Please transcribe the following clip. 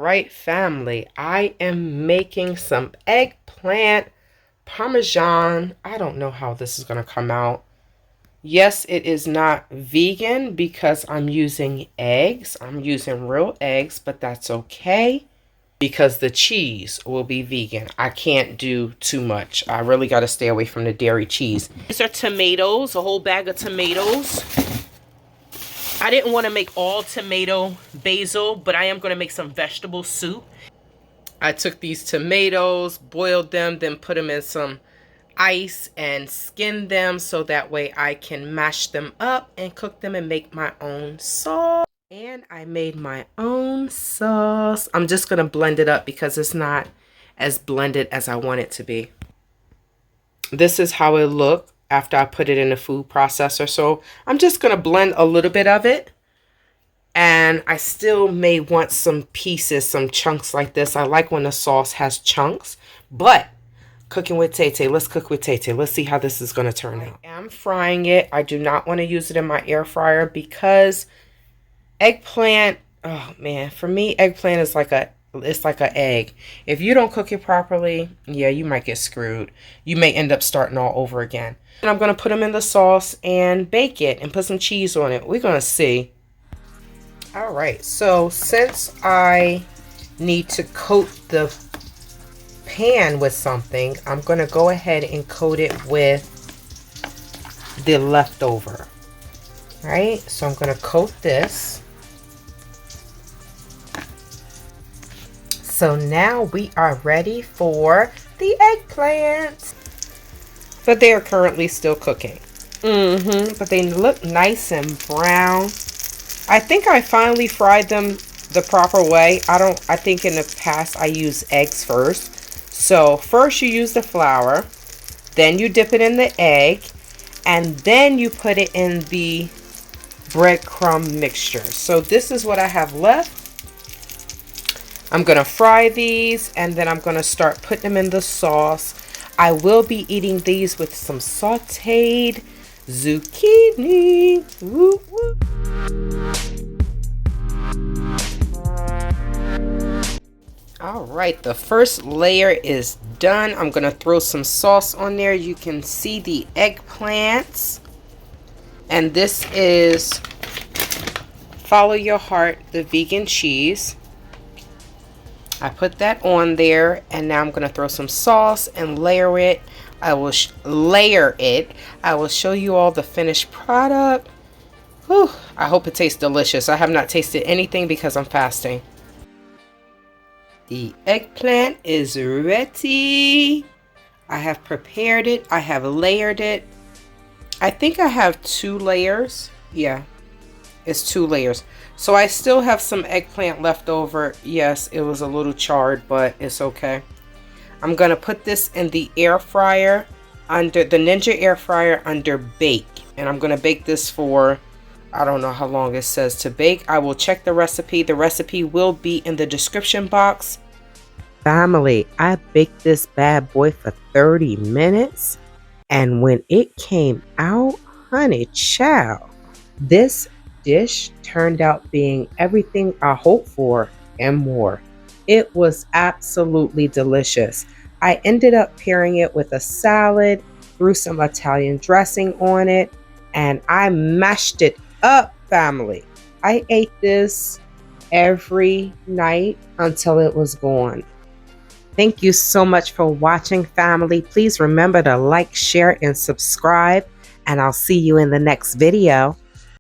right, family, I am making some eggplant parmesan. I don't know how this is going to come out. Yes, it is not vegan because I'm using eggs. I'm using real eggs, but that's okay because the cheese will be vegan. I can't do too much. I really got to stay away from the dairy cheese. These are tomatoes, a whole bag of tomatoes. I didn't want to make all tomato basil, but I am going to make some vegetable soup. I took these tomatoes, boiled them, then put them in some ice and skinned them so that way I can mash them up and cook them and make my own sauce. And I made my own sauce. I'm just going to blend it up because it's not as blended as I want it to be. This is how it looked after I put it in the food processor. So I'm just going to blend a little bit of it. And I still may want some pieces, some chunks like this. I like when the sauce has chunks. But cooking with TayTay, let's cook with TayTay. Let's see how this is going to turn out. I am frying it. I do not want to use it in my air fryer because eggplant, oh man, for me, eggplant is like it's like an egg. If you don't cook it properly, yeah, you might get screwed. You may end up starting all over again. And I'm going to put them in the sauce and bake it and put some cheese on it. We're going to see. All right, so since I need to coat the pan with something, I'm going to go ahead and coat it with the leftover. All right, so I'm going to coat this. So now we are ready for the eggplant. But they are currently still cooking. But they look nice and brown. I think I finally fried them the proper way. I think in the past I used eggs first. So first you use the flour, then you dip it in the egg, and then you put it in the breadcrumb mixture. So this is what I have left. I'm going to fry these and then I'm going to start putting them in the sauce. I will be eating these with some sauteed zucchini. Woo, woo. All right, the first layer is done. I'm going to throw some sauce on there. You can see the eggplants. And this is Follow Your Heart, the vegan cheese. I put that on there, and now I'm going to throw some sauce and layer it. I will layer it. I will show you all the finished product. Whew, I hope it tastes delicious. I have not tasted anything because I'm fasting. The eggplant is ready. I have prepared it. I have layered it. I think I have 2 layers. Yeah, it's 2 layers. So I still have some eggplant left over. Yes, it was a little charred, but it's okay. I'm going to put this in the air fryer, under the Ninja air fryer under bake. And I'm going to bake this for, I don't know how long it says to bake. I will check the recipe. The recipe will be in the description box. Family, I baked this bad boy for 30 minutes. And when it came out, honey child, this dish turned out being everything I hoped for and more. It was absolutely delicious. I ended up pairing it with a salad, threw some Italian dressing on it, and I mashed it up, family. I ate this every night until it was gone. Thank you so much for watching, family. Please remember to like, share, and subscribe, and I'll see you in the next video.